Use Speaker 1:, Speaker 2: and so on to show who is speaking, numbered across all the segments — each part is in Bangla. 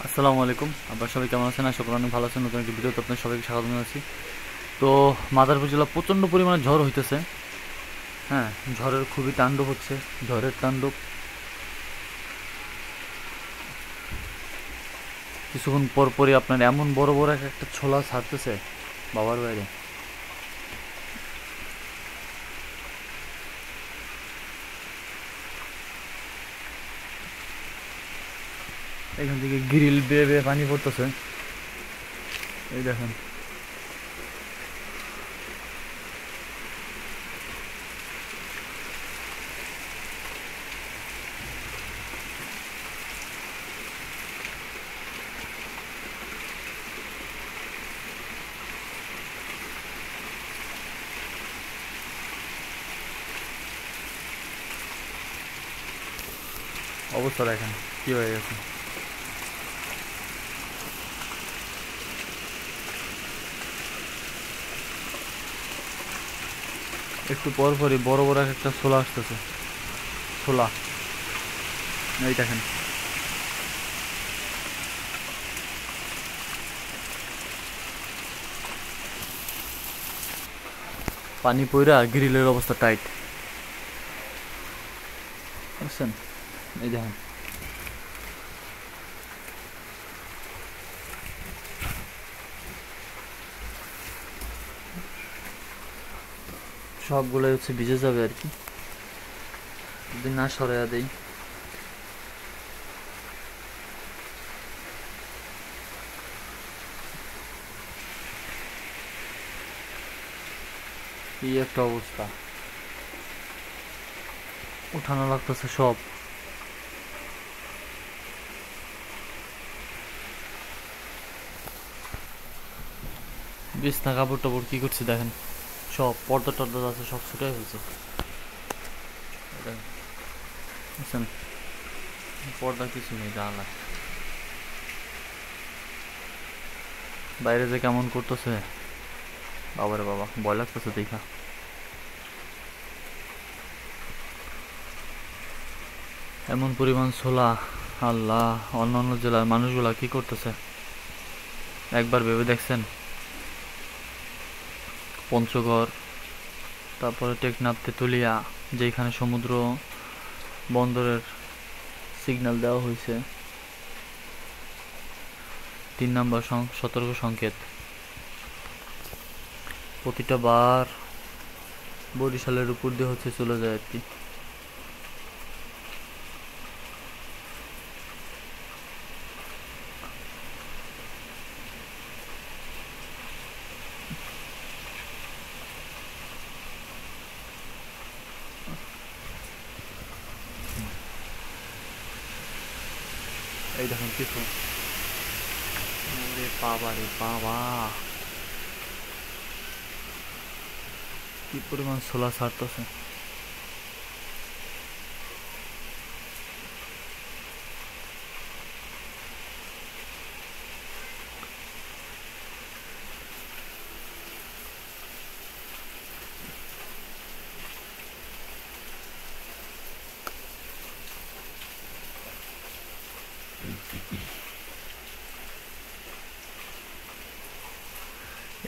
Speaker 1: আসসালামু আলাইকুম। আপনারা সবাই কেমন আছেন? আশা করি অনেক ভালো আছেন। নতুন একটি ভিডিওতে আপনাদের সবাইকে স্বাগত জানাচ্ছি। তো মাদারীপুর জেলা প্রচণ্ড পরিমাণে ঝড় হইতেছে। হ্যাঁ, ঝড়ের খুবই তাণ্ডব হচ্ছে, ঝড়ের তাণ্ডব। কিছুক্ষণ পর পরই আপনার এমন বড় বড় একটা ছোলা ছাড়তেছে বাবার বাইরে। এখান থেকে গ্রিল বেয়ে বেয়ে পানি পড়তেছে, এই দেখেন। অবস্থা দেখেন কি হয়ে গেছে। একটু পর পরই বড় বড় একটা ছোলা আসতেছে, ছোলা, এই দেখেন। পানি পইরা গ্রিলের অবস্থা টাইট, বুঝছেন? এই দেখেন। সবগুলোই হচ্ছে ভিজে যাবে আর কি, যদি না সরাইয়া দেই। কি একটা অবস্থা, উঠানো লাগতেছে সব। বিছনা কাপড় টাপড় কি করছি দেখেন, সব পর্দা টর্দা আছে সব ছুটাই ফেলছে, বুঝছেন? পর্দা কিছু নেই, জানালা বাইরে যে কেমন করতেছে, বাবারে বাবা, ভয় লাগতেছে দেখা। এমন পরিমাণ ছোলা, আল্লাহ! অন্যান্য জেলার মানুষগুলা কি করতেছে একবার ভেবে দেখছেন? পঞ্চগড়, তারপরে টেকনাফ, তেতুলিয়া, যেখানে সমুদ্র বন্দরের সিগন্যাল দেওয়া হয়েছে, 3 নম্বর সতর্ক সংকেত, প্রতিটা বার বরিশালের উপর দিয়ে হচ্ছে চলে যায় আর কি। এই দেখুন কিছু, ওরে বাবা রে বাবা, কি পরিমাণ ছোলা ছাড়তেছে।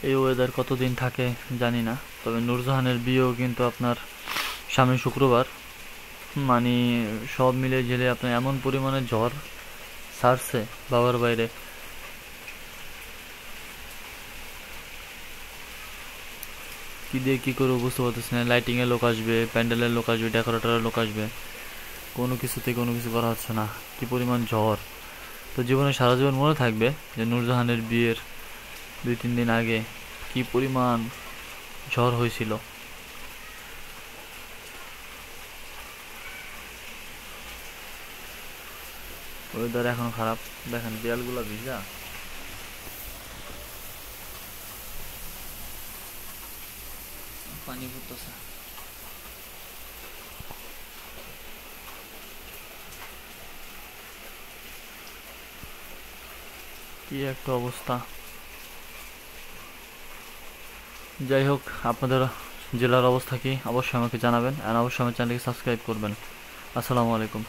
Speaker 1: এই ওয়েদার কতদিন থাকে জানি না, তবে নূরজাহানের বিয়েও কিন্তু আপনার সামনে শুক্রবার। মানে সব মিলে জেলে আপনার এমন পরিমাণে ঝড় ছাড়ছে বাবার বাইরে, কি দিয়ে কি করে বুঝতে পারতেছি না। লাইটিংয়ের লোক আসবে, প্যান্ডেলের লোক আসবে, ডেকোরেটরের লোক আসবে, কোনো কিছুতে কোনো কিছু করা হচ্ছে না, কি পরিমাণ ঝড়। তো জীবনে সারা জীবন মনে থাকবে যে নূরজাহানের বিয়ের 2-3 দিন আগে কি পরিমাণ ঝড় হয়েছিল। ওয়েদার এখন খারাপ, দেখেন দেয়ালগুলো ভিজা, পানি পড়তেছে। কি একটা অবস্থা। যাই হোক, আপনাদের জেলার অবস্থা কি অবশ্যই আমাকে জানাবেন, আর অবশ্যই আমার চ্যানেলকে সাবস্ক্রাইব করবেন। আসসালামু আলাইকুম।